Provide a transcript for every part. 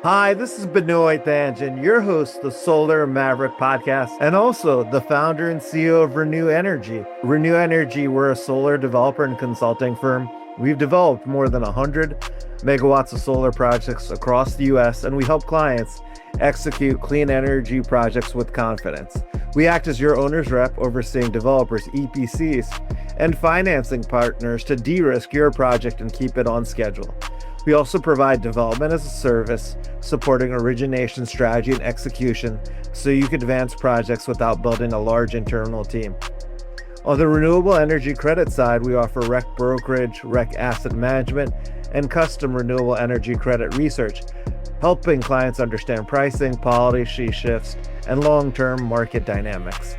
Hi, this is Benoy Thanjan, your host of the Solar Maverick Podcast, and also the founder and CEO of Renewable Energy. Renewable Energy, we're a solar developer and consulting firm. We've developed more than 100 megawatts of solar projects across the U.S., and we help clients execute clean energy projects with confidence. We act as your owner's rep, overseeing developers, EPCs, and financing partners to de-risk your project and keep it on schedule. We also provide development as a service, supporting origination strategy and execution so you can advance projects without building a large internal team. On the renewable energy credit side, we offer REC brokerage, REC asset management, and custom renewable energy credit research, helping clients understand pricing, policy shifts, and long-term market dynamics.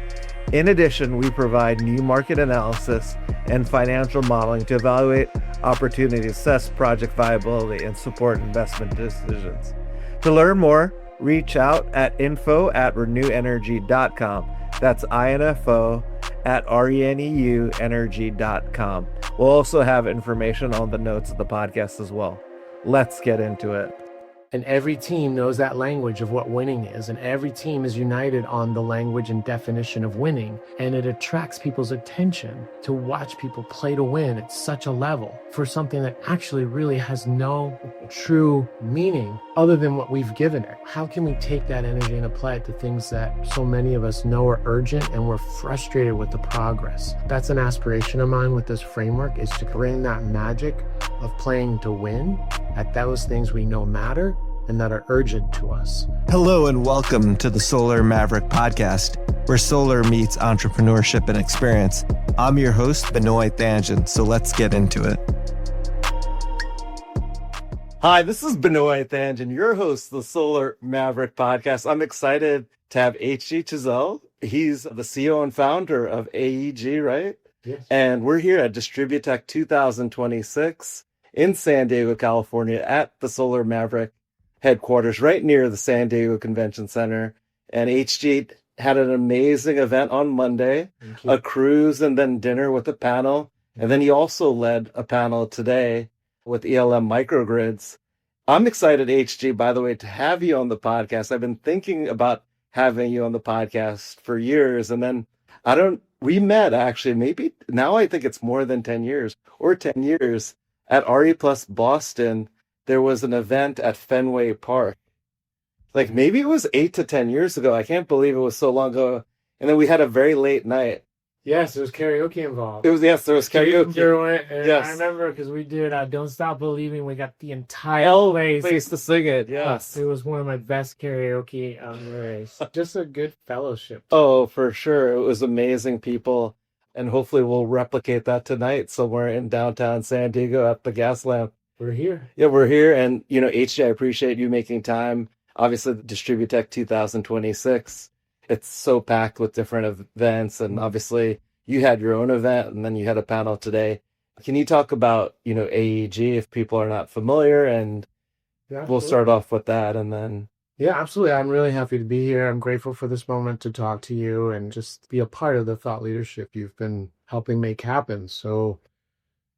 In addition, we provide new market analysis and financial modeling to evaluate opportunities, assess project viability, and support investment decisions. To learn more, reach out at info@reneuenergy.com. That's info at reneuenergy.com. We'll also have information on the notes of the podcast as well. Let's get into it. And every team knows that language of what winning is. And every team is united on the language and definition of winning. And it attracts people's attention to watch people play to win at such a level for something that actually really has no true meaning other than what we've given it. How can we take that energy and apply it to things that so many of us know are urgent and we're frustrated with the progress? That's an aspiration of mine with this framework, is to bring that magic of playing to win at those things we know matter and that are urgent to us. Hello and welcome to the Solar Maverick Podcast, where solar meets entrepreneurship and experience. I'm your host, Benoy Thanjan, so let's get into it. Hi, this is Benoy Thanjan, your host of the Solar Maverick Podcast. I'm excited to have Chissell. He's the CEO and founder of AEG, right? Yes. And we're here at DistribuTech 2026 in San Diego, California, at the Solar Maverick headquarters, right near the San Diego Convention Center. And HG had an amazing event on Monday, a cruise and then dinner with a panel. And then he also led a panel today with ELM microgrids. I'm excited, HG, by the way, to have you on the podcast. I've been thinking about having you on the podcast for years. And then we met actually, maybe now I think it's more than 10 years or 10 years at RE Plus Boston. There was an event at Fenway Park. Like maybe it was 8 to 10 years ago. I can't believe it was so long ago. And then we had a very late night. Yes, there was karaoke involved. There was karaoke. Yes. I remember because we did Don't Stop Believing. We got the entire place to sing it. Yes. It was one of my best karaoke memories. Just a good fellowship. Oh, for sure. It was amazing people. And hopefully we'll replicate that tonight somewhere in downtown San Diego at the Gas Lamp. We're here. Yeah, we're here. And, HJ, I appreciate you making time. Obviously, DistribuTech 2026, it's so packed with different events. And obviously, you had your own event and then you had a panel today. Can you talk about, AEG if people are not familiar? And we'll start off with that and then. Yeah, absolutely. I'm really happy to be here. I'm grateful for this moment to talk to you and just be a part of the thought leadership you've been helping make happen. So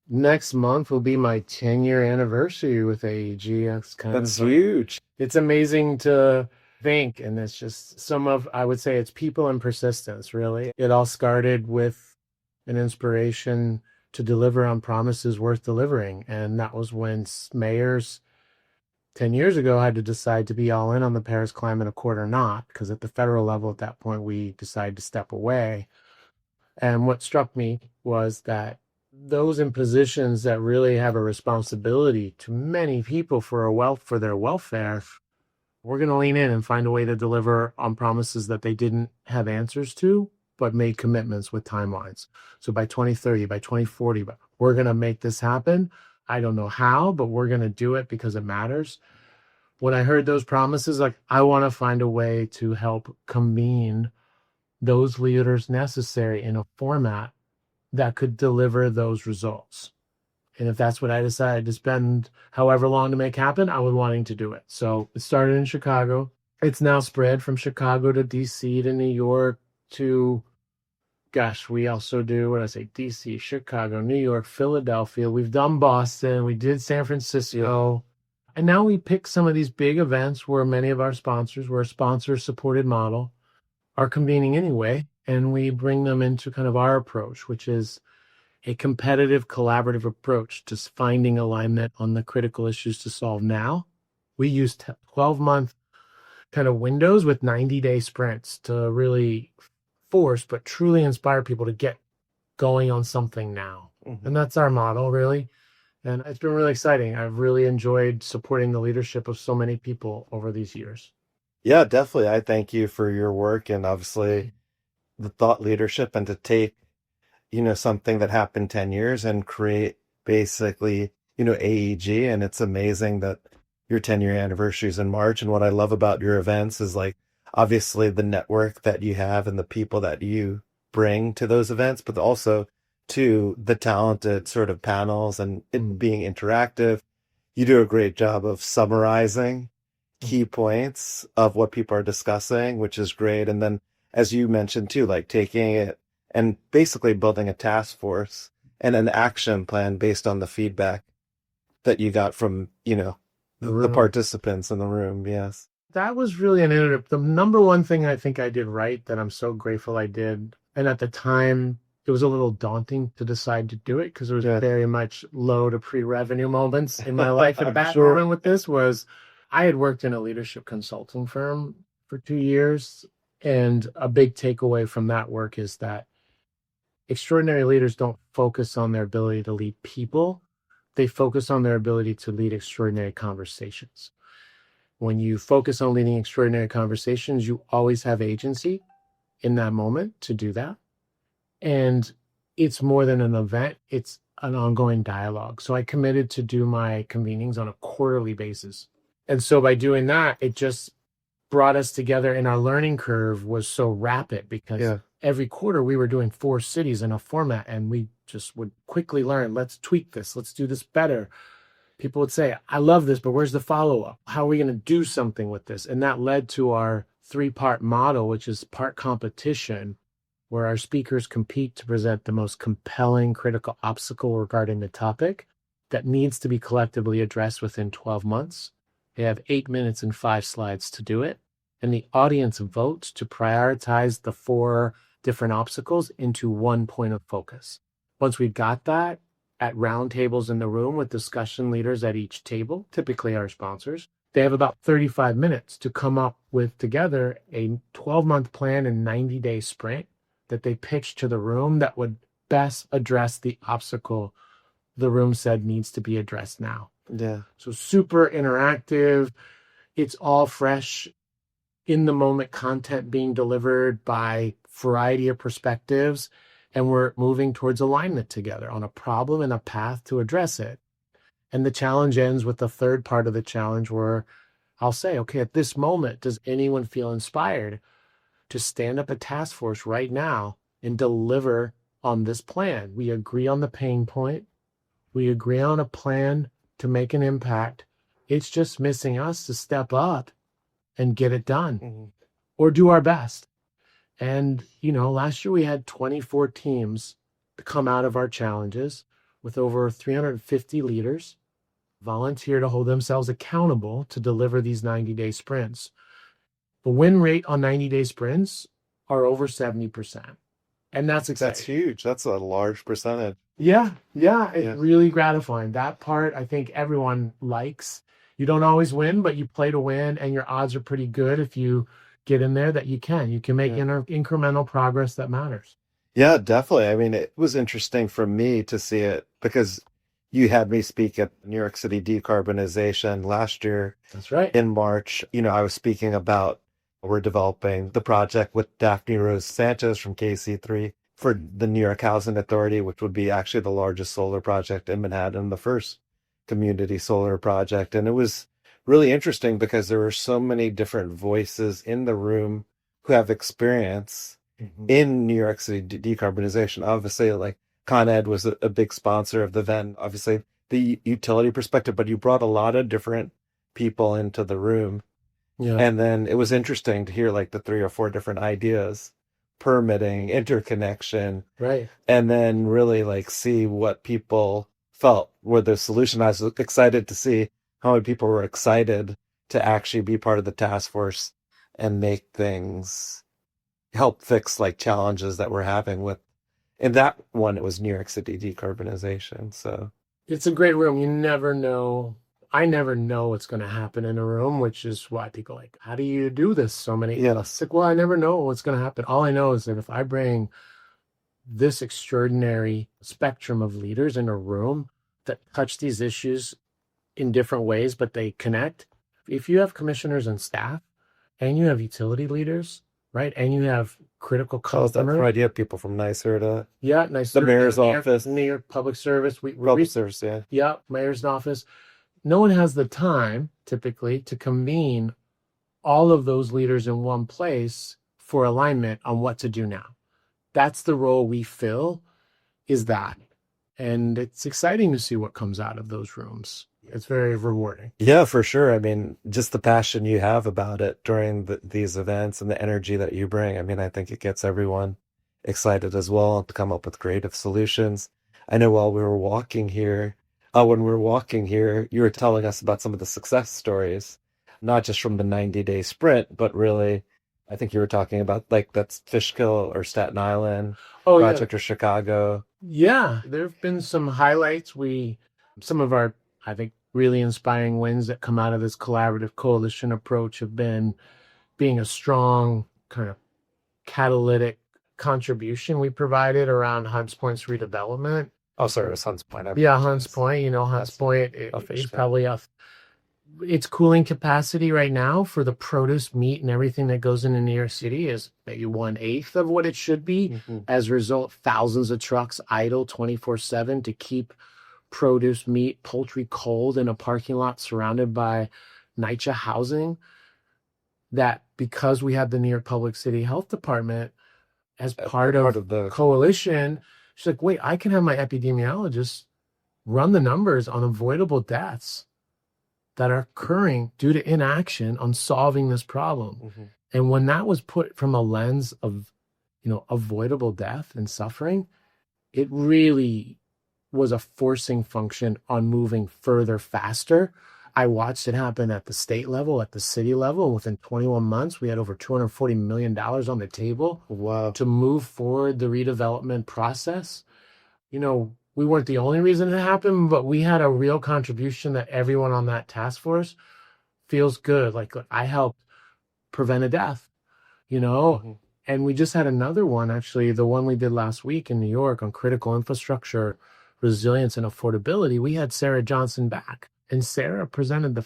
next month will be my 10-year anniversary with AEG. That's huge. It's amazing to think. And it's just I would say it's people and persistence, really. It all started with an inspiration to deliver on promises worth delivering. And that was when mayors 10 years ago had to decide to be all in on the Paris Climate Accord or not, because at the federal level at that point, we decided to step away. And what struck me was that those in positions that really have a responsibility to many people for their welfare, we're going to lean in and find a way to deliver on promises that they didn't have answers to, but made commitments with timelines. So by 2030, by 2040, we're going to make this happen. I don't know how, but we're going to do it because it matters. When I heard those promises, I want to find a way to help convene those leaders necessary in a format that could deliver those results. And if that's what I decided to spend however long to make happen, I was wanting to do it. So it started in Chicago. It's now spread from Chicago to DC to New York to, we also do, DC, Chicago, New York, Philadelphia. We've done Boston. We did San Francisco. And now we pick some of these big events where many of our sponsors, we're a sponsor-supported model, are convening anyway, and we bring them into kind of our approach, which is a competitive, collaborative approach to finding alignment on the critical issues to solve now. We use 12-month kind of windows with 90-day sprints to really force, but truly inspire people to get going on something now. Mhm. And that's our model, really. And it's been really exciting. I've really enjoyed supporting the leadership of so many people over these years. Yeah, definitely. I thank you for your work and obviously the thought leadership, and to take, something that happened 10 years and create basically, AEG. And it's amazing that your 10-year anniversary is in March. And what I love about your events is like, obviously the network that you have and the people that you bring to those events, but also to the talented sort of panels and it being interactive. You do a great job of summarizing key points of what people are discussing, which is great. And then, as you mentioned too, like taking it and basically building a task force and an action plan based on the feedback that you got from, the participants in the room. Yes. That was really an innovative. The number one thing I think I did right that I'm so grateful I did, and at the time it was a little daunting to decide to do it because there was very much low to pre-revenue moments in my life. And back moment with this was I had worked in a leadership consulting firm for 2 years. And a big takeaway from that work is that extraordinary leaders don't focus on their ability to lead people. They focus on their ability to lead extraordinary conversations. When you focus on leading extraordinary conversations, you always have agency in that moment to do that. And it's more than an event, it's an ongoing dialogue. So I committed to do my convenings on a quarterly basis. And so by doing that, it just brought us together, and our learning curve was so rapid because every quarter we were doing 4 cities in a format, and we just would quickly learn, let's tweak this, let's do this better. People would say, I love this, but where's the follow-up? How are we going to do something with this? And that led to our 3-part model, which is part competition, where our speakers compete to present the most compelling critical obstacle regarding the topic that needs to be collectively addressed within 12 months. They have 8 minutes and 5 slides to do it. And the audience votes to prioritize the 4 different obstacles into one point of focus. Once we've got that, at round tables in the room with discussion leaders at each table, typically our sponsors, they have about 35 minutes to come up with together a 12-month plan and 90-day sprint that they pitch to the room that would best address the obstacle the room said needs to be addressed now. Yeah. So super interactive. It's all fresh, in the moment content being delivered by variety of perspectives. And we're moving towards alignment together on a problem and a path to address it. And the challenge ends with the 3rd part of the challenge where I'll say, okay, at this moment, does anyone feel inspired to stand up a task force right now and deliver on this plan? We agree on the pain point. We agree on a plan to make an impact. It's just missing us to step up and get it done or do our best. And, last year we had 24 teams come out of our challenges with over 350 leaders volunteer to hold themselves accountable to deliver these 90-day sprints. The win rate on 90-day sprints are over 70%. And that's exciting. That's huge. That's a large percentage. Yeah. It's really gratifying. That part, I think everyone likes. You don't always win, but you play to win, and your odds are pretty good if you get in there that you can make incremental progress that matters. Yeah, definitely. I mean, it was interesting for me to see it because you had me speak at New York City decarbonization last year. That's right. In March, I was speaking about we're developing the project with Daphne Rose Sanchez from KC3 for the New York Housing Authority, which would be actually the largest solar project in Manhattan, the first community solar project. And it was really interesting because there were so many different voices in the room who have experience in New York City decarbonization. Obviously, like Con Ed was a big sponsor of the event, obviously the utility perspective, but you brought a lot of different people into the room. Yeah. And then it was interesting to hear like the 3 or 4 different ideas, permitting, interconnection, right? And then really like see what people felt were the solution. I was excited to see how many people were excited to actually be part of the task force and make things help fix like challenges that we're having with, in that one, it was New York City decarbonization. So it's a great room. You never know. I never know what's going to happen in a room, which is why people are like, how do you do this? So many. yeah, It's like, well, I never know what's going to happen. All I know is that if I bring this extraordinary spectrum of leaders in a room that touch these issues in different ways, but they connect. If you have commissioners and staff and you have utility leaders, right? And you have critical customers. that's right. You have people from NYSER to NYSER, the mayor's office. New York Public Service. Public service, yeah. Yeah, mayor's office. No one has the time typically to convene all of those leaders in one place for alignment on what to do now. That's the role we fill, is that. And it's exciting to see what comes out of those rooms. It's very rewarding. Yeah, for sure. I mean, just the passion you have about it during these events and the energy that you bring. I mean, I think it gets everyone excited as well to come up with creative solutions. I know while we were walking here, when we were walking here, you were telling us about some of the success stories, not just from the 90-day sprint, but really, I think you were talking about like that's Fishkill or Staten Island project or Chicago. Yeah, there have been some highlights. Some of our, I think, really inspiring wins that come out of this collaborative coalition approach have been being a strong kind of catalytic contribution we provided around Hunts Point's redevelopment. Oh, sorry, it was Hunts Point. Hunts Point. Hunts Point is probably its cooling capacity right now for the produce, meat, and everything that goes into New York City is maybe 1/8 of what it should be. Mm-hmm. As a result, thousands of trucks idle 24/7 to keep produce, meat, poultry cold in a parking lot surrounded by NYCHA housing. That because we had the New York Public City Health Department as part of the coalition, she's like, wait, I can have my epidemiologists run the numbers on avoidable deaths that are occurring due to inaction on solving this problem. Mm-hmm. And when that was put from a lens of, avoidable death and suffering, it really was a forcing function on moving further, faster. I watched it happen at the state level, at the city level. Within 21 months, we had over $240 million on the table. Wow. To move forward the redevelopment process. We weren't the only reason it happened, but we had a real contribution that everyone on that task force feels good. Like I helped prevent a death, Mm-hmm. And we just had another one, actually, the one we did last week in New York on critical infrastructure, resilience, and affordability. We had Sarah Johnson back, and Sarah presented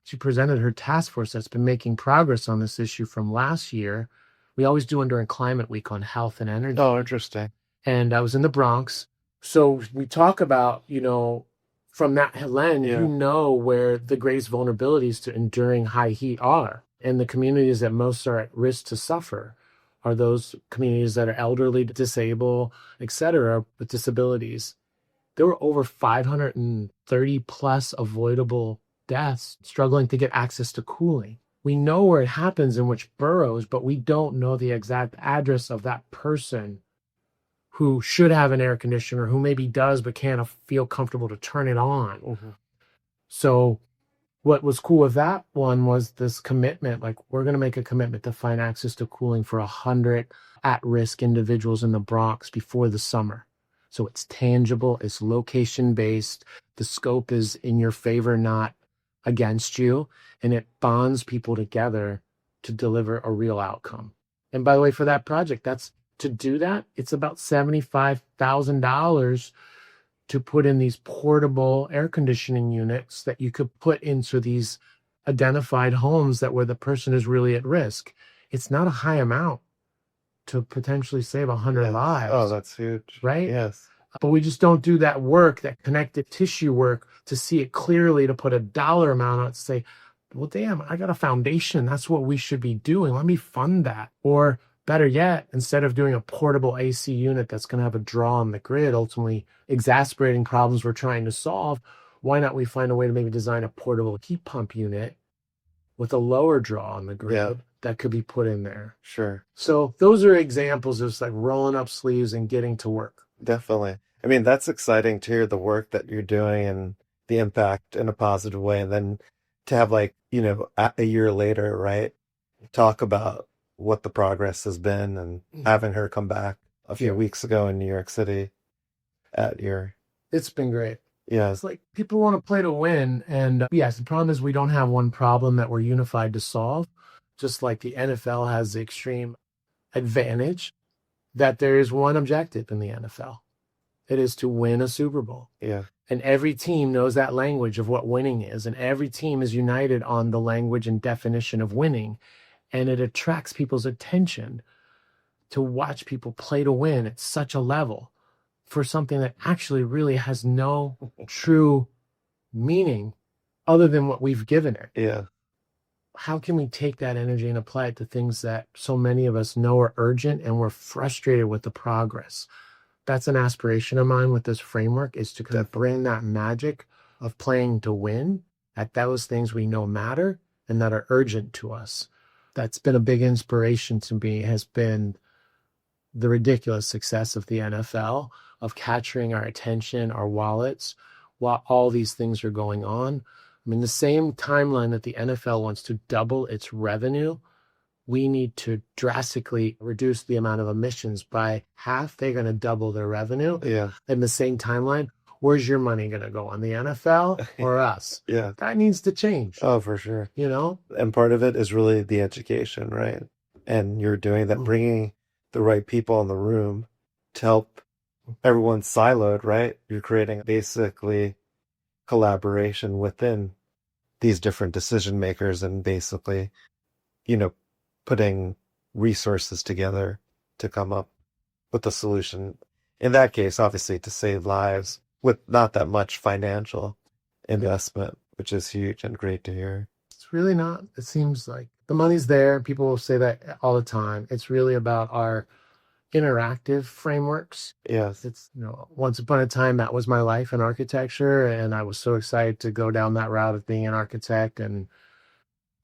she presented her task force that's been making progress on this issue from last year. We always do one during Climate Week on health and energy. Oh, interesting. And I was in the Bronx. So we talk about, from that lens, where the greatest vulnerabilities to enduring high heat are. And the communities that most are at risk to suffer are those communities that are elderly, disabled, et cetera, with disabilities. There were over 530 plus avoidable deaths struggling to get access to cooling. We know where it happens in which boroughs, but we don't know the exact address of that person who should have an air conditioner, who maybe does but can't feel comfortable to turn it on. Mm-hmm. So what was cool with that one was this commitment, like we're going to make a commitment to find access to cooling for 100 at-risk individuals in the Bronx before the summer. So it's tangible, it's location-based, the scope is in your favor, not against you, and it bonds people together to deliver a real outcome. And by the way, for that project, to do that, it's about $75,000 to put in these portable air conditioning units that you could put into these identified homes where the person is really at risk. It's not a high amount to potentially save 100 lives. Oh, that's huge. Right? Yes. But we just don't do that work, that connective tissue work, to see it clearly, to put a dollar amount on it, to say, well, damn, I got a foundation. That's what we should be doing. Let me fund that. Or better yet, instead of doing a portable AC unit that's going to have a draw on the grid, ultimately exacerbating problems we're trying to solve, why not we find a way to maybe design a portable heat pump unit with a lower draw on the grid that could be put in there? Sure. So those are examples of like rolling up sleeves and getting to work. Definitely. I mean, that's exciting to hear the work that you're doing the impact in a positive way. And then to have like, a year later, right, talk about what the progress has been, and having her come back a few weeks ago in New York City at your... It's been great. Yeah. It's like people want to play to win. And yes, the problem is we don't have one problem that we're unified to solve. Just like the NFL has the extreme advantage that there is one objective in the NFL. It is to win a Super Bowl. Yeah. And every team knows that language of what winning is. And every team is united on the language and definition of winning. And it attracts people's attention to watch people play to win at such a level for something that actually really has no true meaning other than what we've given it. Yeah. How can we take that energy and apply it to things that so many of us know are urgent and we're frustrated with the progress? That's an aspiration of mine with this framework, is to kind of bring that magic of playing to win at those things we know matter and that are urgent to us. That's been a big inspiration to me, has been the ridiculous success of the NFL, of capturing our attention, our wallets, while all these things are going on. I mean, the same timeline that the NFL wants to double its revenue, we need to drastically reduce the amount of emissions by half. They're going to double their revenue. Yeah. In the same timeline, where's your money going to go, on the NFL or us? Yeah. That needs to change. Oh, for sure. And part of it is really the education, right? And you're doing that, bringing the right people in the room to help everyone siloed, right? You're creating basically collaboration within these different decision makers, and basically, putting resources together to come up with a solution. In that case, obviously, to save lives with not that much financial investment, which is huge and great to hear. It's really not. It seems like the money's there. People will say that all the time. It's really about our interactive frameworks. Yes. It's, once upon a time, that was my life in architecture, and I was so excited to go down that route of being an architect.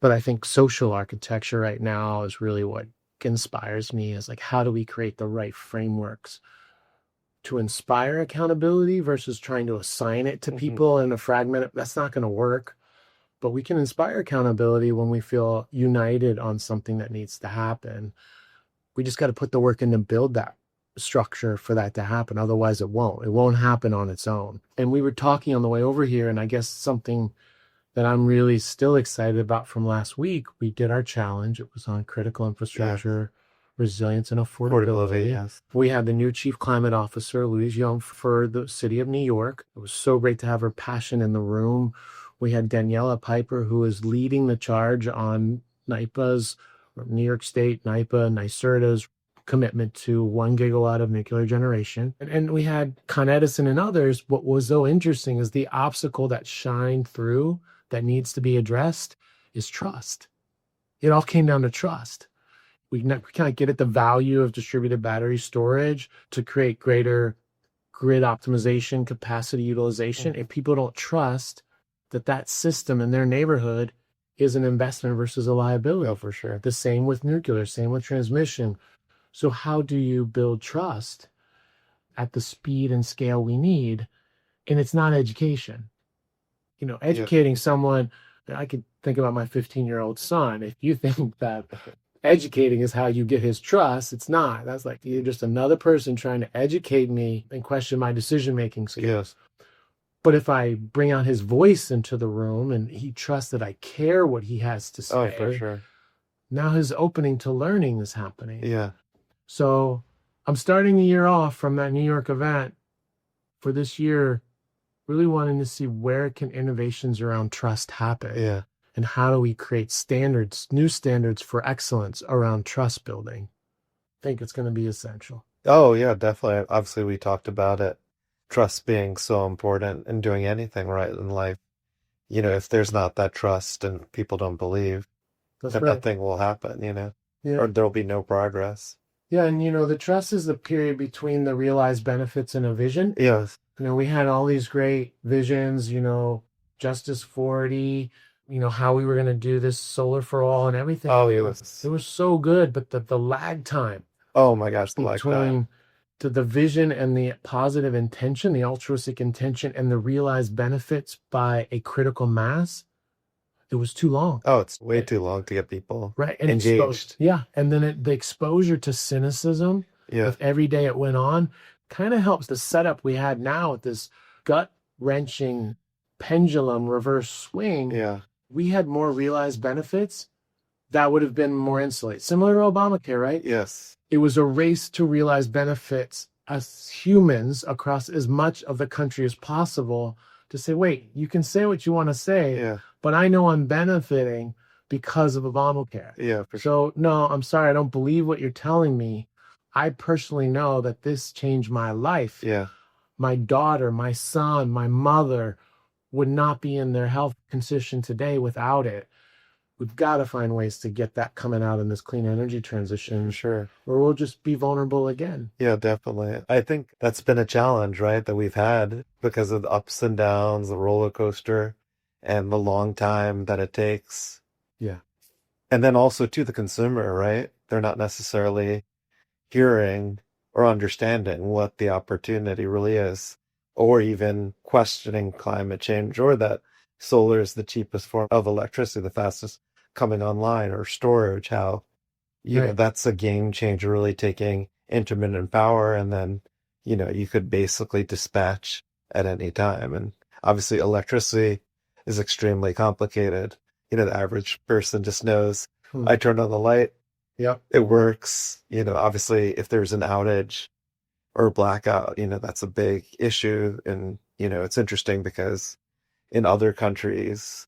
But I think social architecture right now is really what inspires me, is like, how do we create the right frameworks to inspire accountability versus trying to assign it to people in a fragment? That's not going to work. But we can inspire accountability when we feel united on something that needs to happen. We just got to put the work in to build that structure for that to happen. Otherwise, it won't happen on its own. And we were talking on the way over here, and I guess something that I'm really still excited about from last week, we did our challenge. It was on critical infrastructure, resilience, and affordability. Yes. We had the new chief climate officer, Louise Young, for the city of New York. It was so great to have her passion in the room. We had Daniela Piper, who is leading the charge on NYPA's, New York State, NYPA, NYSERDA's commitment to 1 gigawatt of nuclear generation. And we had Con Edison and others. What was so interesting is the obstacle that shined through that needs to be addressed is trust. It all came down to trust. We kind of get at the value of distributed battery storage to create greater grid optimization, capacity utilization. If people don't trust that system in their neighborhood is an investment versus a liability. Oh, for sure. The same with nuclear, same with transmission. So how do you build trust at the speed and scale we need? And it's not education. Educating someone, I could think about my 15-year-old son. If you think that educating is how you get his trust, it's not. That's like, you're just another person trying to educate me and question my decision-making skills. Yes. But if I bring out his voice into the room and he trusts that I care what he has to say, Oh, for sure. Now his opening to learning is happening. Yeah. So I'm starting the year off from that New York event for this year, really wanting to see where can innovations around trust happen. Yeah. And how do we create standards, new standards for excellence around trust building? I think it's going to be essential. Oh, yeah, definitely. Obviously, we talked about it. Trust being so important in doing anything right in life. If there's not that trust and people don't believe, that nothing will happen, Yeah. Or there'll be no progress. Yeah, and the trust is the period between the realized benefits and a vision. Yes. We had all these great visions, Justice 40, how we were going to do this solar for all and everything. Oh, it was so good, but the lag time. Oh my gosh, the lag time. Between to the vision and the positive intention, the altruistic intention, and the realized benefits by a critical mass, it was too long. Oh, it's way too long to get people right and engaged. and then the exposure to cynicism with every day it went on kind of helps the setup we had now with this gut-wrenching pendulum reverse swing. We had more realized benefits that would have been more insulated, similar to Obamacare, right? Yes. It was a race to realize benefits as humans across as much of the country as possible to say, wait, you can say what you want to say, but I know I'm benefiting because of Obamacare. Yeah, for sure. So, no, I'm sorry, I don't believe what you're telling me. I personally know that this changed my life. Yeah. My daughter, my son, my mother would not be in their health condition today without it. We've got to find ways to get that coming out in this clean energy transition. Sure. Or we'll just be vulnerable again. Yeah, definitely. I think that's been a challenge, right, that we've had because of the ups and downs, the roller coaster, and the long time that it takes. Yeah. And then also to the consumer, right? They're not necessarily hearing or understanding what the opportunity really is, or even questioning climate change, or that solar is the cheapest form of electricity, the fastest coming online, or storage, how, you know, that's a game changer, really taking intermittent power, and then, you know, you could basically dispatch at any time. And obviously electricity is extremely complicated. You know, the average person just knows, I turn on the light, it works. You know, obviously if there's an outage or a blackout, you know, that's a big issue. And, you know, it's interesting because in other countries,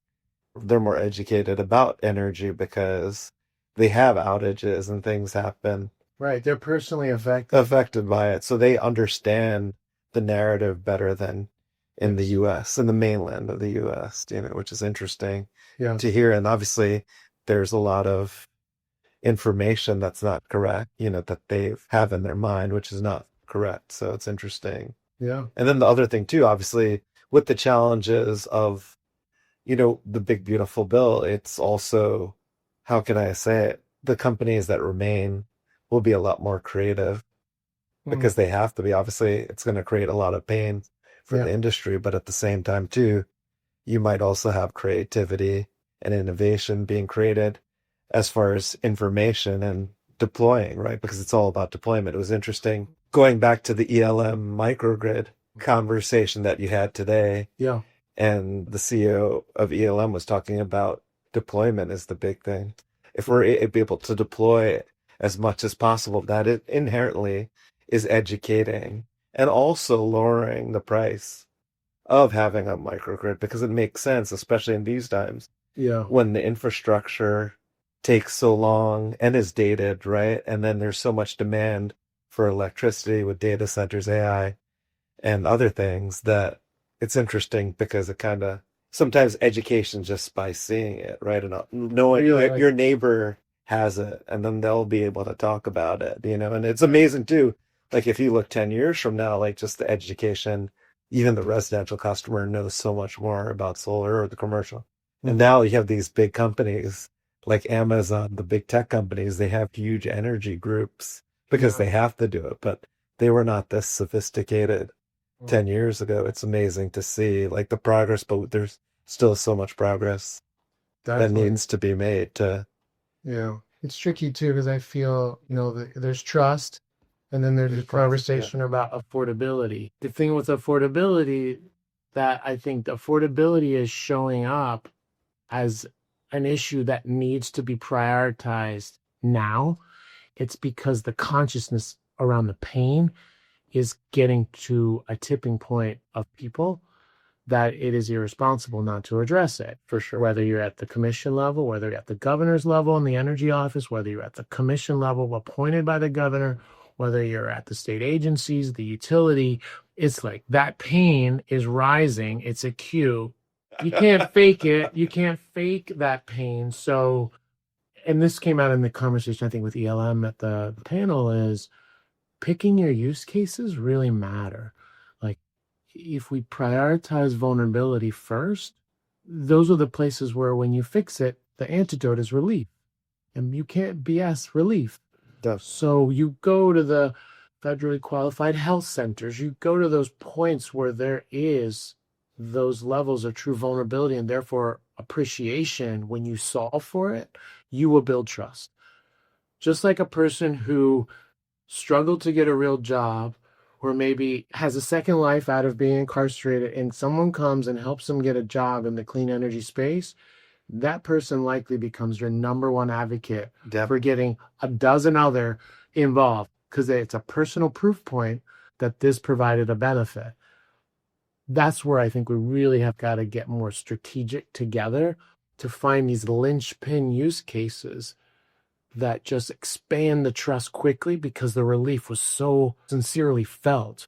they're more educated about energy because they have outages and things happen. Right. They're personally affected. Affected by it. So they understand the narrative better than in the US, in the mainland of the US, you know, which is interesting to hear. And obviously there's a lot of information that's not correct, you know, that they have in their mind, which is not correct. So it's interesting. Yeah. And then the other thing too, obviously, with the challenges of, you know, the big, beautiful bill, it's also, how can I say it? The companies that remain will be a lot more creative because they have to be. Obviously, it's going to create a lot of pain for the industry, but at the same time too, you might also have creativity and innovation being created as far as information and deploying, right? Because it's all about deployment. It was interesting going back to the ELM microgrid conversation that you had today. Yeah. And the CEO of ELM was talking about deployment is the big thing. If we're able to deploy as much as possible, that it inherently is educating and also lowering the price of having a microgrid, because it makes sense, especially in these times. Yeah. When the infrastructure takes so long and is dated, right? And then there's so much demand for electricity with data centers, AI, and other things, that it's interesting because it kind of, sometimes education just by seeing it, right? And knowing your neighbor has it, and then they'll be able to talk about it, you know? And it's amazing too. Like if you look 10 years from now, like just the education, even the residential customer knows so much more about solar, or the commercial. And now you have these big companies like Amazon, the big tech companies, they have huge energy groups because they have to do it, but they were not this sophisticated 10 years ago. It's amazing to see like the progress, but there's still so much progress that needs to be made to. Yeah. It's tricky too, because I feel, you know, there's trust, and then there's a conversation about affordability. The thing with affordability, that I think affordability is showing up as an issue that needs to be prioritized now. It's because the consciousness around the pain is getting to a tipping point of people that it is irresponsible not to address it. For sure. Whether you're at the commission level, whether you're at the governor's level in the energy office, whether you're at the commission level appointed by the governor, whether you're at the state agencies, the utility, it's like that pain is rising. It's acute. You can't fake it. You can't fake that pain. So, and this came out in the conversation, I think, with ELM at the panel, is picking your use cases really matter. Like if we prioritize vulnerability first, those are the places where when you fix it, the antidote is relief. And you can't BS relief. Definitely. So you go to the federally qualified health centers. You go to those points where there is those levels of true vulnerability and therefore appreciation. When you solve for it, you will build trust. Just like a person who struggled to get a real job or maybe has a second life out of being incarcerated and someone comes and helps them get a job in the clean energy space, that person likely becomes your number one advocate for getting a dozen other involved, because it's a personal proof point that this provided a benefit. That's where I think we really have got to get more strategic together to find these linchpin use cases that just expand the trust quickly because the relief was so sincerely felt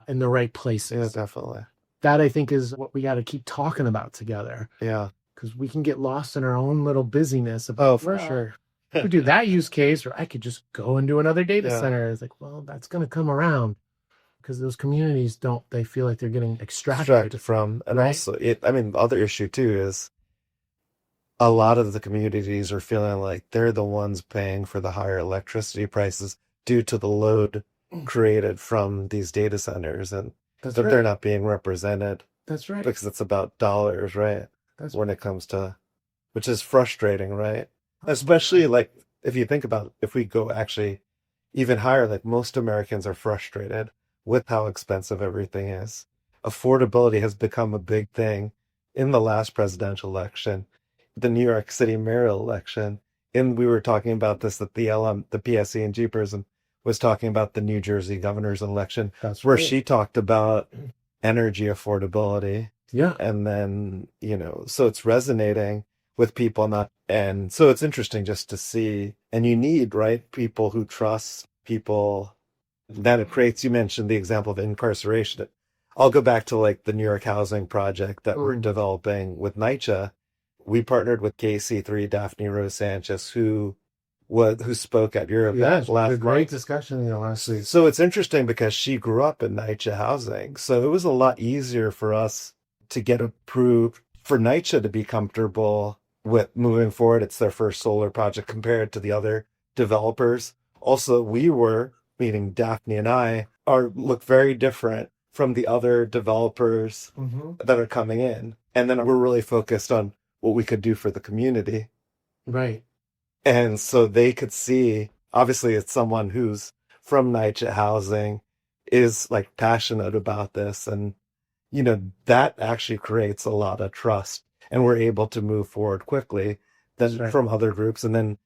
in the right places. Yeah, definitely. That I think is what we got to keep talking about together. Yeah. Because we can get lost in our own little busyness. Oh, for sure. I could do that use case, or I could just go and do another data center. It's like, well, that's going to come around because those communities they feel like they're getting extracted from. And right? also, the other issue too is a lot of the communities are feeling like they're the ones paying for the higher electricity prices due to the load created from these data centers, and they're not being represented. That's right. Because it's about dollars, right? When it comes to, which is frustrating, right? Especially like if you think about, if we go actually even higher, like most Americans are frustrated with how expensive everything is. Affordability has become a big thing in the last presidential election, the New York City mayoral election. And we were talking about this at the PSE&G person was talking about the New Jersey governor's election, where she talked about energy affordability. Yeah. And then, so it's resonating with people, and so it's interesting just to see, and you need, right, people who trust people that it creates. You mentioned the example of incarceration. I'll go back to like the New York housing project that we're developing with NYCHA. We partnered with KC3, Daphne Rose Sanchez, who spoke at your event last week. Great discussion last week. So it's interesting because she grew up in NYCHA housing. So it was a lot easier for us to get approved, for NYCHA to be comfortable with moving forward. It's their first solar project compared to the other developers. Also, meaning Daphne and I, look very different from the other developers that are coming in. And then we're really focused on what we could do for the community. Right. And so they could see, obviously it's someone who's from NYCHA housing, is like passionate about this. And, that actually creates a lot of trust, and we're able to move forward quickly from other groups. And then,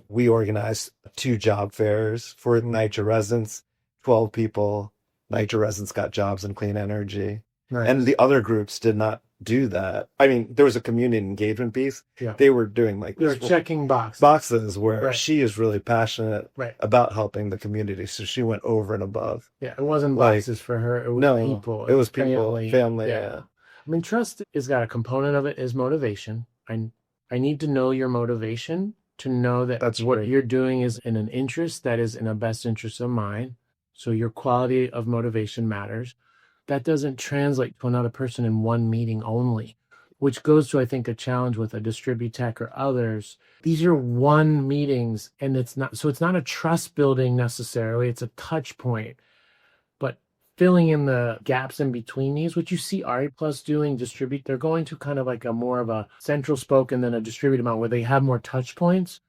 we organized 2 job fairs for NYCHA residents, 12 people. NYCHA residents got jobs in clean energy. Nice. And the other groups did not do that. I mean, there was a community engagement piece. Yeah. They were doing they were checking boxes where she is really passionate about helping the community. So she went over and above. Yeah. It wasn't boxes for her. It was people. It was people, family. Yeah. I mean, trust has got a component of it is motivation. I need to know your motivation to know that what you're doing is in an interest that is in the best interest of mine. So your quality of motivation matters. That doesn't translate to another person in one meeting only, which goes to, I think, a challenge with a DistribuTech or others. These are one meetings, and it's not a trust building necessarily. It's a touch point, but filling in the gaps in between these, which you see RE Plus doing, they're going to kind of like a more of a central spoke and then a distributed amount where they have more touch points,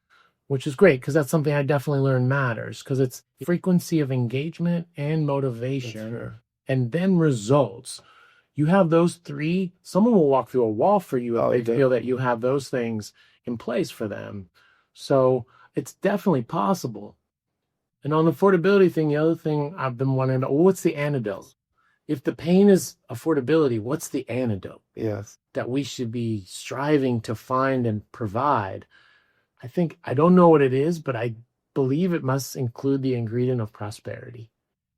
which is great because that's something I definitely learned matters, because it's frequency of engagement and motivation. And then results. You have those 3, someone will walk through a wall for you if they feel that you have those things in place for them. So it's definitely possible. And on the affordability thing, the other thing I've been wondering about, what's the antidote? If the pain is affordability, what's the antidote? Yes. That we should be striving to find and provide. I don't know what it is, but I believe it must include the ingredient of prosperity.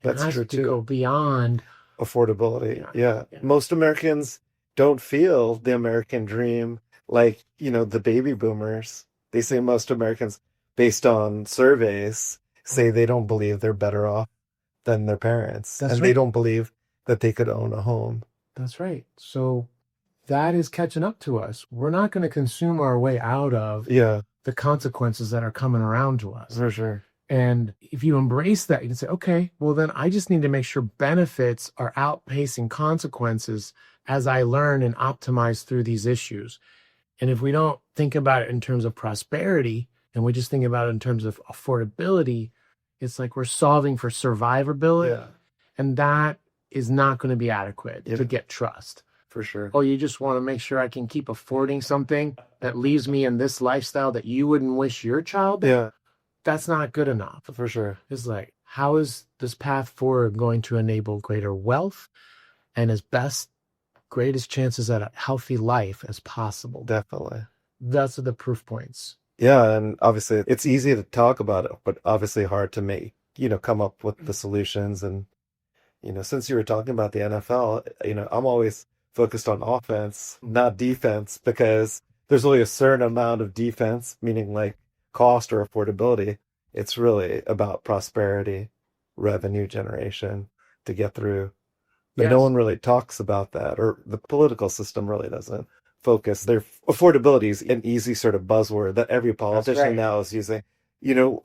That's true too. Go beyond affordability. Yeah. Most Americans don't feel the American dream like, the baby boomers. They say most Americans, based on surveys, say they don't believe they're better off than their parents. They don't believe that they could own a home. That's right. So that is catching up to us. We're not going to consume our way out of the consequences that are coming around to us. For sure. And if you embrace that, you can say, okay, well, then I just need to make sure benefits are outpacing consequences as I learn and optimize through these issues. And if we don't think about it in terms of prosperity, and we just think about it in terms of affordability, it's like we're solving for survivability. Yeah. And that is not going to be adequate Yeah. to get trust. For sure. Oh, you just want to make sure I can keep affording something that leaves me in this lifestyle that you wouldn't wish your child? Yeah, That's not good enough. for sure. It's like, how is this path forward going to enable greater wealth and as greatest chances at a healthy life as possible? Definitely. That's the proof points. Yeah, and obviously it's easy to talk about it, but obviously hard to make, come up with the solutions. And, since you were talking about the NFL, I'm always focused on offense, not defense, because there's only a certain amount of defense, meaning like cost or affordability. It's really about prosperity, revenue generation to get through. But no one really talks about that, or the political system really doesn't focus. Their affordability is an easy sort of buzzword that every politician now is using.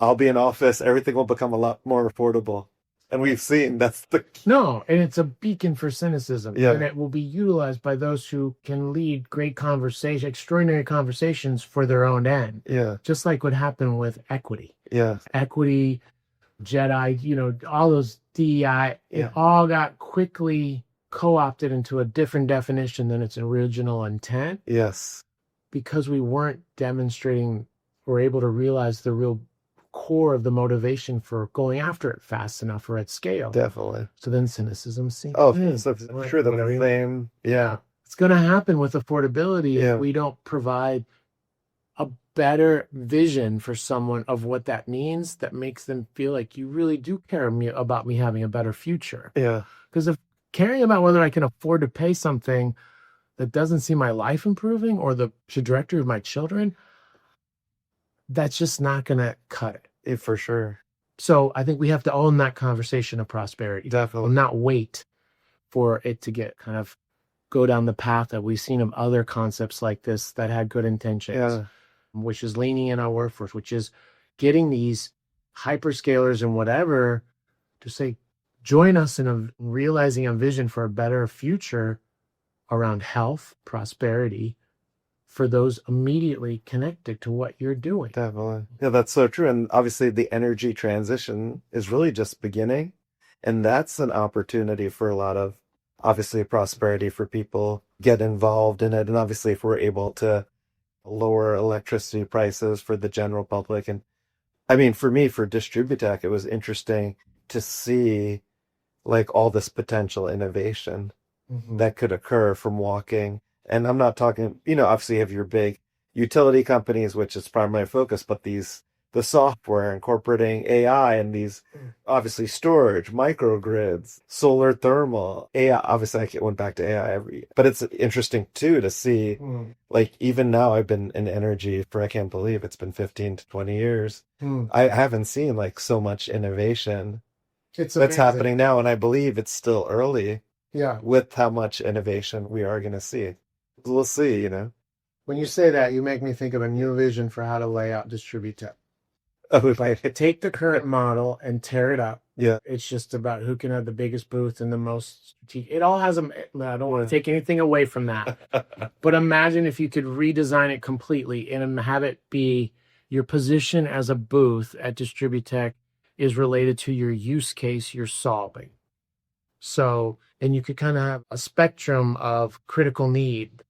I'll be in office, everything will become a lot more affordable. And we've seen that's the No, and it's a beacon for cynicism. Yeah. And it will be utilized by those who can lead great conversation, extraordinary conversations for their own end. Yeah. Just like what happened with equity. Yeah. Equity, Jedi, all those DEI, Yeah. it all got quickly co-opted into a different definition than its original intent Yes. because we weren't demonstrating or able to realize the real core of the motivation for going after it fast enough or at scale. Definitely. So then cynicism seems So I'm sure Whatever the you- same. Yeah. It's going to happen with affordability Yeah. if we don't provide a better vision for someone of what that means that makes them feel like you really do care about me having a better future. Yeah. Because if caring about whether I can afford to pay something that doesn't see my life improving or the trajectory of my children, that's just not going to cut it. For sure. So I think we have to own that conversation of prosperity. Definitely. We'll not wait for it to get kind of go down the path that we've seen of other concepts like this that had good intentions, Yeah. which is leaning in our workforce, which is getting these hyperscalers and whatever to say, join us in realizing a vision for a better future around health, prosperity for those immediately connected to what you're doing. Definitely. Yeah, that's so true. And obviously the energy transition is really just beginning. And that's an opportunity for a lot of, obviously, prosperity for people, get involved in it. And obviously, if we're able to lower electricity prices for the general public. And I mean, for me, for DistribuTech, it was interesting to see like all this potential innovation that could occur from walking. And I'm not talking, obviously you have your big utility companies, which is primarily focused, but the software incorporating AI and these obviously storage, microgrids, solar thermal, AI. Obviously I went back to AI but it's interesting too to see like even now I've been in energy for, I can't believe it's been 15 to 20 years. I haven't seen like so much innovation that's happening now. And I believe it's still early. Yeah. With how much innovation we are going to see. We'll see, When you say that, you make me think of a new vision for how to lay out DistribuTech. Oh, if I Take the current model and tear it up. Yeah. It's just about who can have the biggest booth and the most strategic. It all has I don't want to take anything away from that. But imagine if you could redesign it completely and have it be your position as a booth at DistribuTech is related to your use case you're solving. So, and you could kind of have a spectrum of critical need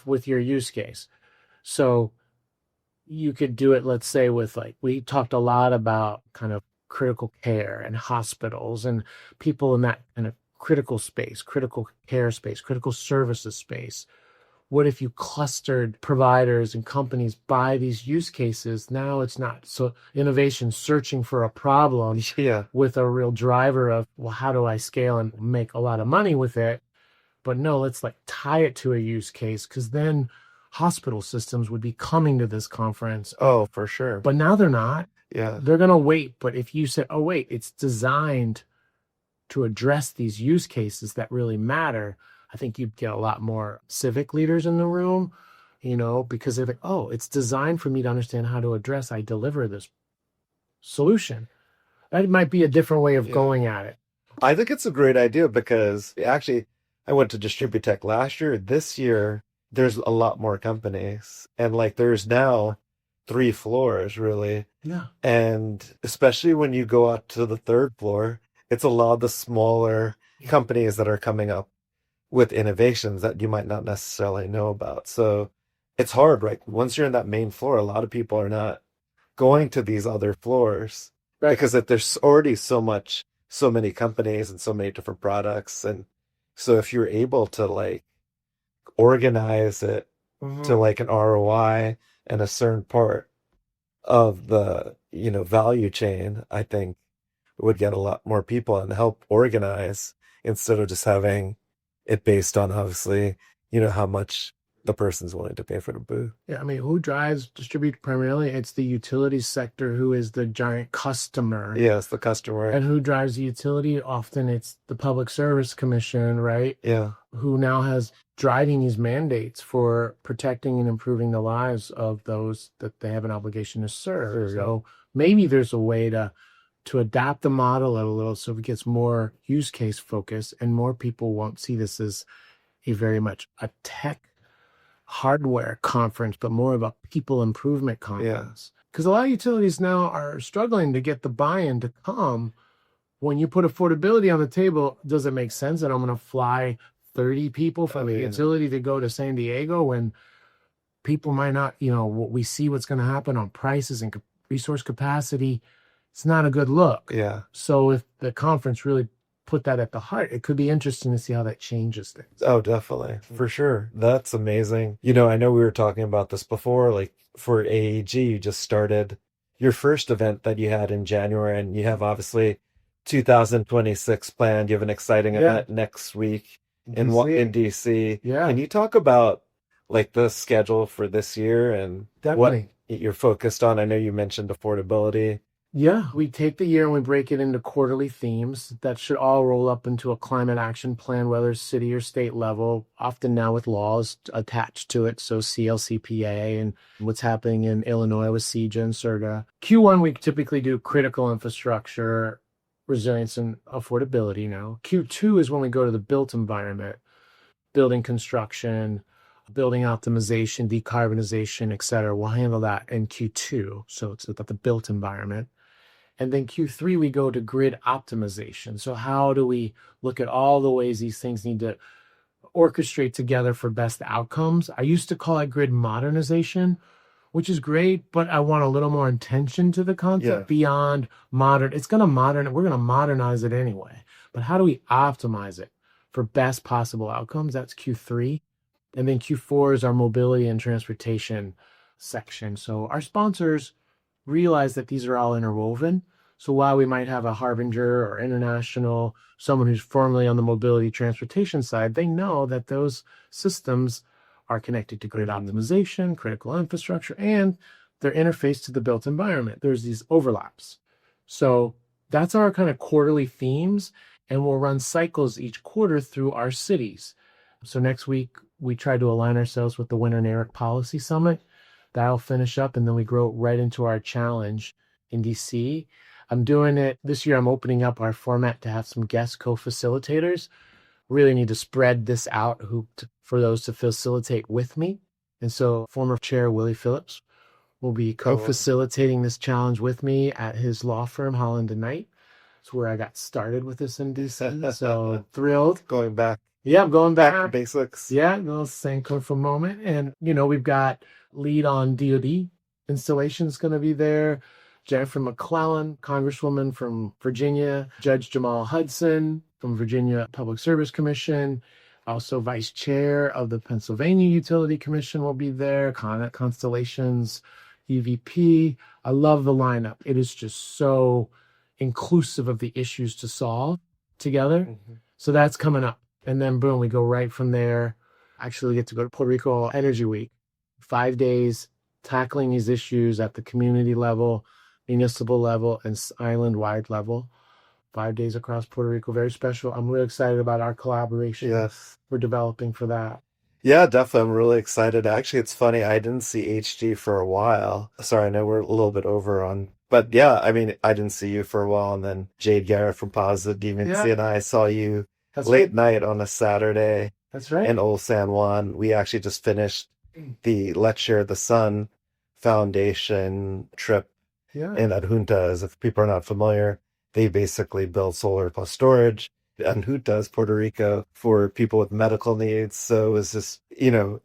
with your use case. So you could do it, let's say, with we talked a lot about kind of critical care and hospitals and people in that kind of critical space, critical care space, critical services space. What if you clustered providers and companies by these use cases? Now it's not so innovation searching for a problem with a real driver of, well, how do I scale and make a lot of money with it? But no, let's tie it to a use case, because then hospital systems would be coming to this conference. Oh, for sure. But now they're not. Yeah. They're going to wait. But if you said, oh, wait, it's designed to address these use cases that really matter, I think you'd get a lot more civic leaders in the room, because they're like, oh, it's designed for me to understand how to address. I deliver this solution. That might be a different way of going at it. I think it's a great idea because actually I went to DistribuTech last year. This year, there's a lot more companies. And like there's now 3 floors really. Yeah. And especially when you go out to the 3rd floor, it's a lot of the smaller companies that are coming up with innovations that you might not necessarily know about. So it's hard, right? Once you're in that main floor, a lot of people are not going to these other floors because there's already so many companies and so many different products. And so if you're able to like organize it to like an ROI and a certain part of the, value chain, I think it would get a lot more people and help organize instead of just having it based on obviously, how much the person's willing to pay for the booth. Yeah, I mean, who drives distribute primarily? It's the utilities sector who is the giant customer. Yes, the customer. And who drives the utility? Often it's the Public Service Commission, right? Yeah. Who now has driving these mandates for protecting and improving the lives of those that they have an obligation to serve. So maybe there's a way to adapt the model a little so it gets more use case focused and more people won't see this as a very much a tech hardware conference, but more of a people improvement conference. Because a lot of utilities now are struggling to get the buy-in to come. When you put affordability on the table, does it make sense that I'm going to fly 30 people from a utility to go to San Diego when people might not, we see what's going to happen on prices and resource capacity. It's not a good look. Yeah. So if the conference really put that at the heart, it could be interesting to see how that changes things. Oh, definitely. For sure. That's amazing. I know we were talking about this before, like for AEG, you just started your first event that you had in January, and you have obviously 2026 planned. You have an exciting event next week in DC. Yeah. Can you talk about like the schedule for this year and what you're focused on? I know you mentioned affordability. Yeah, we take the year and we break it into quarterly themes that should all roll up into a climate action plan, whether it's city or state level, often now with laws attached to it. So CLCPA and what's happening in Illinois with CEJA and CERTA. Q1, we typically do critical infrastructure, resilience, and affordability now. Q2 is when we go to the built environment, building construction, building optimization, decarbonization, et cetera. We'll handle that in Q2. So it's about the built environment. And then Q3, we go to grid optimization. So how do we look at all the ways these things need to orchestrate together for best outcomes? I used to call it grid modernization, which is great, but I want a little more intention to the concept beyond modern. It's going to we're going to modernize it anyway. But how do we optimize it for best possible outcomes? That's Q3. And then Q4 is our mobility and transportation section. So our sponsors realize that these are all interwoven. So while we might have a Harbinger or International, someone who's formerly on the mobility transportation side, they know that those systems are connected to grid optimization, critical infrastructure, and they're interfaced to the built environment. There's these overlaps. So that's our kind of quarterly themes, and we'll run cycles each quarter through our cities. So next week, we try to align ourselves with the Winter NARIC Policy Summit. That'll finish up, and then we grow right into our challenge in DC. I'm doing it this year. I'm opening up our format to have some guest co-facilitators. Really need to spread this out for those to facilitate with me. And so former chair Willie Phillips will be co-facilitating this challenge with me at his law firm, Holland & Knight. It's where I got started with this in DC. So thrilled. Going back. Yeah, I'm going back. To basics. Yeah, a little Sanko for a moment. And, we've got lead on DOD installations going to be there. Jennifer McClellan, Congresswoman from Virginia. Judge Jamal Hudson from Virginia Public Service Commission. Also Vice Chair of the Pennsylvania Utility Commission will be there. Constellations, EVP. I love the lineup. It is just so inclusive of the issues to solve together. Mm-hmm. So that's coming up. And then boom, we go right from there. Actually, we get to go to Puerto Rico Energy Week. 5 days tackling these issues at the community level, municipal level, and island-wide level. 5 days across Puerto Rico, very special. I'm really excited about our collaboration. Yes. We're developing for that. Yeah, definitely. I'm really excited. Actually, it's funny. I didn't see HG for a while. Sorry, I know we're a little bit over on But yeah, I mean, I didn't see you for a while, and then Jade Garrett from Positive Deviancy and I saw you late night on a Saturday That's right. in Old San Juan. We actually just finished the Let's Share the Sun Foundation trip in Adjuntas. If people are not familiar, they basically build solar plus storage in Adjuntas, Puerto Rico, for people with medical needs. So it was just,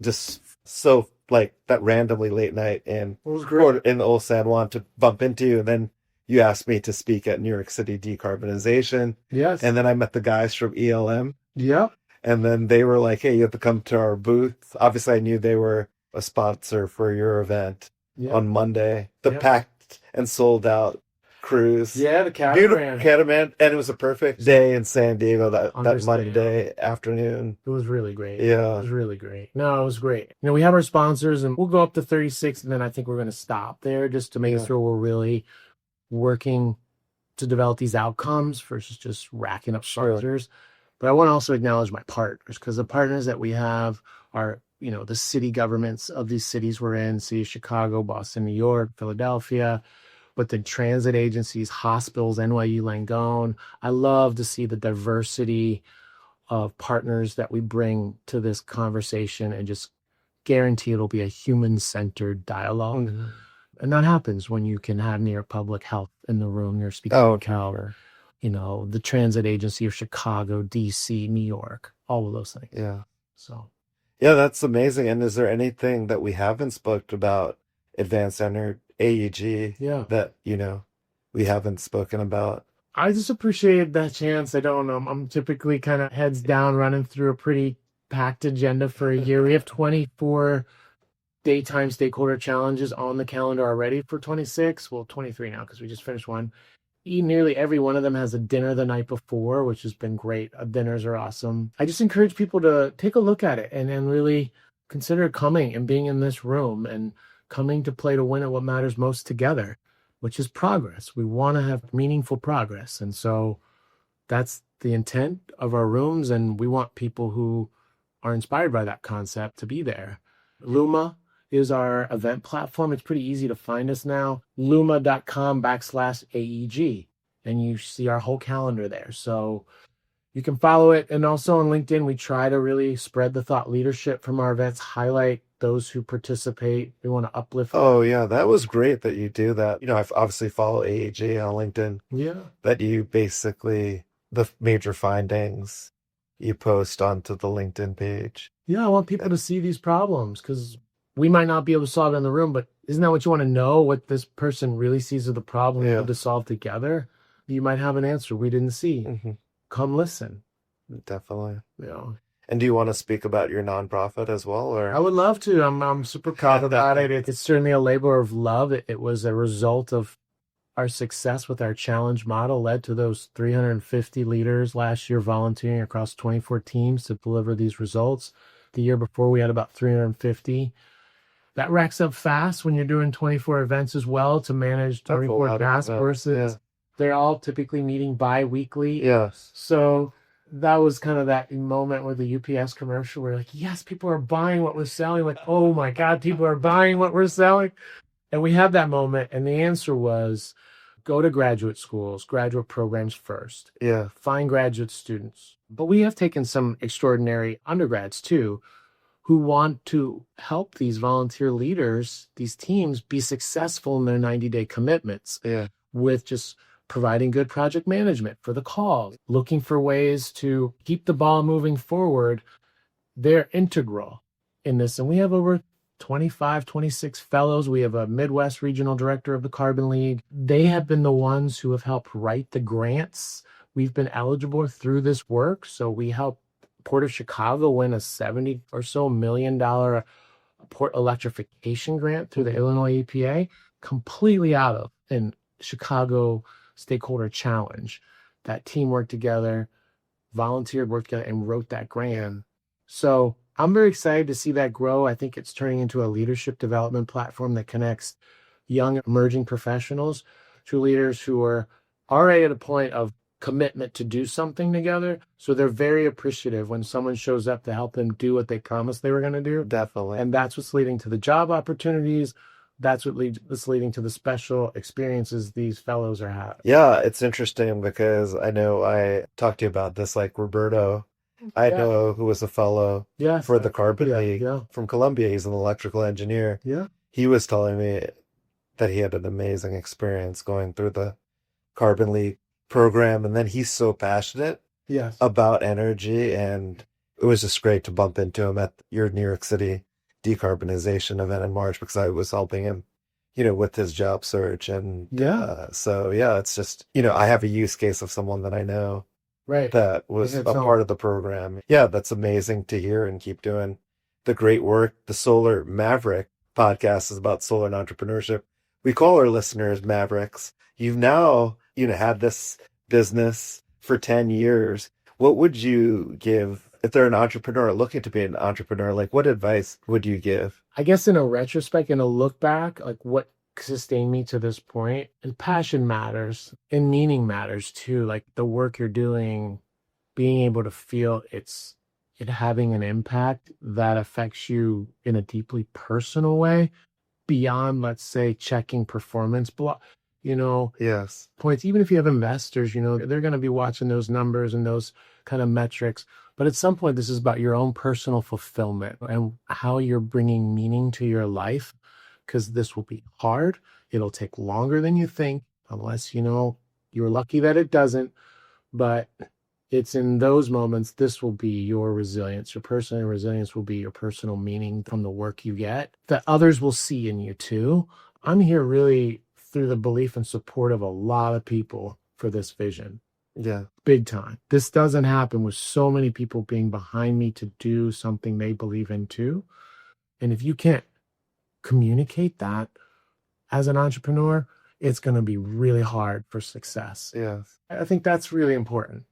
just so like that randomly late night in Old San Juan to bump into you. And then you asked me to speak at New York City Decarbonization. Yes. And then I met the guys from ELM. Yeah. And then they were like, hey, you have to come to our booth. Obviously, I knew they were a sponsor for your event on Monday. The packed and sold out cruise. Yeah, the catamaran. Beautiful catamaran. And it was a perfect day in San Diego that Monday afternoon. It was really great. Yeah. It was really great. No, it was great. We have our sponsors, and we'll go up to 36, and then I think we're going to stop there just to make sure we're really working to develop these outcomes versus just racking up sponsors. But I want to also acknowledge my partners, because the partners that we have are, the city governments of these cities we're in, City of Chicago, Boston, New York, Philadelphia, but the transit agencies, hospitals, NYU Langone. I love to see the diversity of partners that we bring to this conversation and just guarantee it'll be a human-centered dialogue. Mm-hmm. And that happens when you can have near public health in the room, near speaking Cal, the transit agency of Chicago, DC, New York, all of those things. Yeah. So. Yeah, that's amazing. And is there anything that we haven't spoke about advanced energy AEG that, we haven't spoken about? I just appreciate that chance. I don't know. I'm typically kind of heads down running through a pretty packed agenda for a year. We have 24 daytime stakeholder challenges on the calendar already for 26. Well, 23 now because we just finished one. Nearly every one of them has a dinner the night before, which has been great. Dinners are awesome. I just encourage people to take a look at it and really consider coming and being in this room and coming to play to win at what matters most together, which is progress. We want to have meaningful progress. And so that's the intent of our rooms. And we want people who are inspired by that concept to be there. Luma is our event platform. It's pretty easy to find us now. luma.com/AEG. And you see our whole calendar there. So you can follow it. And also on LinkedIn, we try to really spread the thought leadership from our events, highlight those who participate. We want to uplift. Oh, yeah. That was great that you do that. I obviously follow AEG on LinkedIn. Yeah. That you basically, the major findings you post onto the LinkedIn page. Yeah, I want people to see these problems because we might not be able to solve it in the room, but isn't that what you want to know? What this person really sees as the problem to solve together? You might have an answer we didn't see. Mm-hmm. Come listen. Definitely. Yeah. And do you want to speak about your nonprofit as well? Or I would love to. I'm super proud about it. It's certainly a labor of love. It was a result of our success with our challenge model led to those 350 leaders last year volunteering across 24 teams to deliver these results. The year before, we had about 350. That racks up fast when you're doing 24 events as well to manage 24 task forces. Yeah. They're all typically meeting bi-weekly. Yes. So that was kind of that moment with the UPS commercial where like, yes, people are buying what we're selling. Like, oh my God, people are buying what we're selling. And we had that moment. And the answer was go to graduate schools, graduate programs first. Yeah. Find graduate students. But we have taken some extraordinary undergrads too, who want to help these volunteer leaders, these teams, be successful in their 90-day commitments with just providing good project management for the call, looking for ways to keep the ball moving forward. They're integral in this. And we have over 25, 26 fellows. We have a Midwest regional director of the Carbon League. They have been the ones who have helped write the grants. We've been eligible through this work. So we helped Port of Chicago win a $70 or so million port electrification grant through the Illinois EPA, completely out of in Chicago Stakeholder Challenge. That team worked together, volunteered, worked together, and wrote that grant. So I'm very excited to see that grow. I think it's turning into a leadership development platform that connects young emerging professionals to leaders who are already at a point of commitment to do something together. So they're very appreciative when someone shows up to help them do what they promised they were going to do. Definitely. And that's what's leading to the job opportunities, that's what's leading to the special experiences these fellows are having. Yeah, it's interesting because I know I talked to you about this, like Roberto, I Yeah. know, who was a fellow Yes. for the Carbon Yeah, League yeah. from Colombia. He's an electrical engineer. Yeah. He was telling me that he had an amazing experience going through the Carbon League program. And then he's so passionate Yes. about energy. And it was just great to bump into him at your New York City decarbonization event in March, because I was helping him, with his job search. And so, yeah, it's just, I have a use case of someone that I know Right. that was a part of the program. Yeah, that's amazing to hear, and keep doing the great work. The Solar Maverick podcast is about solar and entrepreneurship. We call our listeners Mavericks. You've now, had this business for 10 years. What would you give if they're an entrepreneur looking to be an entrepreneur? Like, what advice would you give? I guess in a retrospect and a look back, like what sustained me to this point, and passion matters and meaning matters too. Like the work you're doing, being able to feel it having an impact that affects you in a deeply personal way beyond, let's say, checking performance Yes. points. Even if you have investors, they're going to be watching those numbers and those kind of metrics. But at some point, this is about your own personal fulfillment and how you're bringing meaning to your life, because this will be hard. It'll take longer than you think, unless, you're lucky that it doesn't. But it's in those moments, this will be your resilience. Your personal resilience will be your personal meaning from the work you get that others will see in you too. I'm here really through the belief and support of a lot of people for this vision. Yeah. Big time. This doesn't happen with so many people being behind me to do something they believe in too. And if you can't communicate that as an entrepreneur, it's going to be really hard for success. Yes. I think that's really important.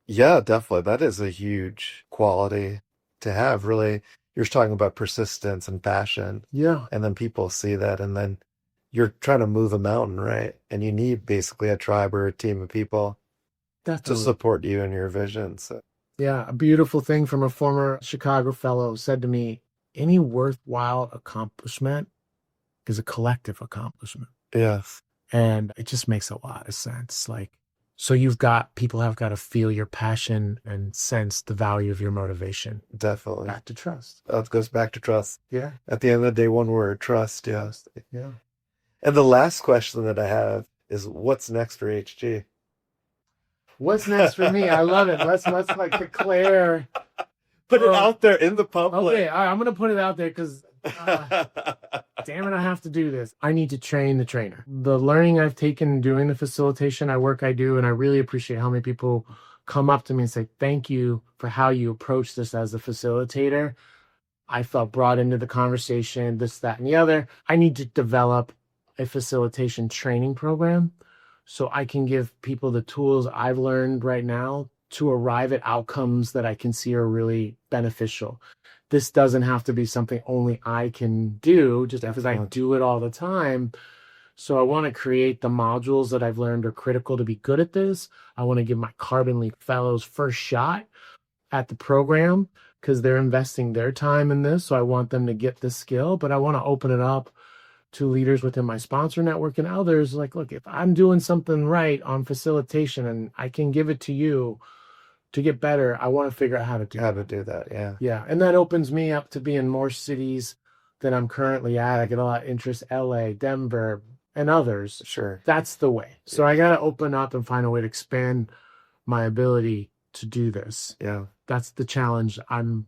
Yeah, definitely. That is a huge quality to have, really. You're talking about persistence and passion. Yeah. And then people see that, and then you're trying to move a mountain, right? And you need basically a tribe or a team of people to support you and your vision. So, yeah, a beautiful thing from a former Chicago fellow said to me, any worthwhile accomplishment is a collective accomplishment. yes. And it just makes a lot of sense. Like, so people have got to feel your passion and sense the value of your motivation. Definitely. Back to trust. It goes back to trust. Yeah. At the end of the day, one word, trust. Yeah. Yeah. And the last question that I have is, what's next for HG? What's next for me? I love it. Let's like declare. Put it out there in the public. Okay, all right, I'm going to put it out there because, damn it, I have to do this. I need to train the trainer. The learning I've taken doing the facilitation I do, and I really appreciate how many people come up to me and say, thank you for how you approach this as a facilitator. I felt brought into the conversation, this, that, and the other. I need to develop a facilitation training program so I can give people the tools I've learned right now to arrive at outcomes that I can see are really beneficial. This doesn't have to be something only I can do just because I do it all the time. So I want to create the modules that I've learned are critical to be good at this. I want to give my Carbon League fellows first shot at the program because they're investing their time in this. So I want them to get this skill, but I want to open it up to leaders within my sponsor network and others. Like, look, if I'm doing something right on facilitation and I can give it to you to get better, I want to figure out how to do that. Yeah. Yeah. And that opens me up to be in more cities than I'm currently at. I get a lot of interest, LA, Denver, and others. Sure. That's the way. So I got to open up and find a way to expand my ability to do this. Yeah. That's the challenge I'm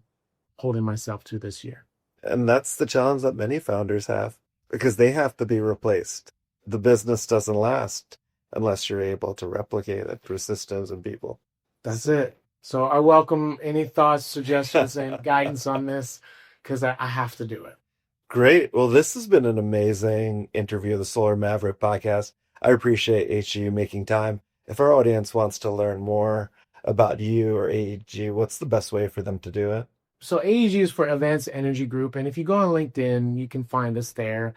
holding myself to this year. And that's the challenge that many founders have, because they have to be replaced. The business doesn't last unless you're able to replicate it through systems and people. That's it. So I welcome any thoughts, suggestions, and guidance on this, because I have to do it. Great. Well, this has been an amazing interview of the Solar Maverick Podcast. I appreciate HGU making time. If our audience wants to learn more about you or AEG, what's the best way for them to do it? So AEG is for Advanced Energy Group. And if you go on LinkedIn, you can find us there.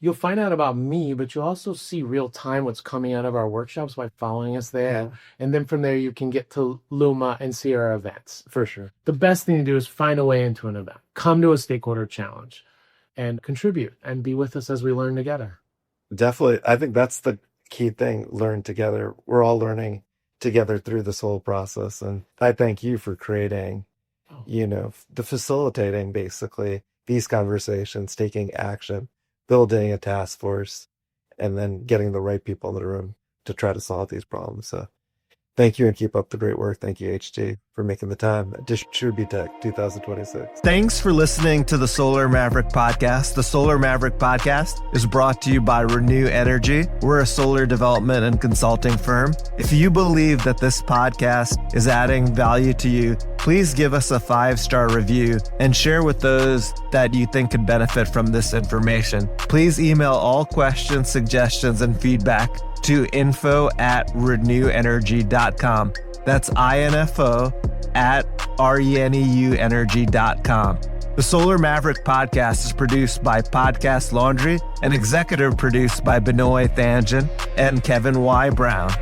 You'll find out about me, but you'll also see real time what's coming out of our workshops by following us there. Yeah. And then from there, you can get to Luma and see our events. For sure. The best thing to do is find a way into an event. Come to a stakeholder challenge and contribute and be with us as we learn together. Definitely. I think that's the key thing. Learn together. We're all learning together through this whole process. And I thank you for creating, the facilitating basically these conversations, taking action, building a task force, and then getting the right people in the room to try to solve these problems. So thank you and keep up the great work. Thank you, HG, for making the time. DistribuTech 2026. Thanks for listening to the Solar Maverick Podcast. The Solar Maverick Podcast is brought to you by Reneu Energy. We're a solar development and consulting firm. If you believe that this podcast is adding value to you, please give us a 5-star review and share with those that you think could benefit from this information. Please email all questions, suggestions, and feedback to info@reneuenergy.com. That's info@reneuenergy.com. The Solar Maverick Podcast is produced by Podcast Laundry and executive produced by Benoy Thanjan and Kevin Y. Brown.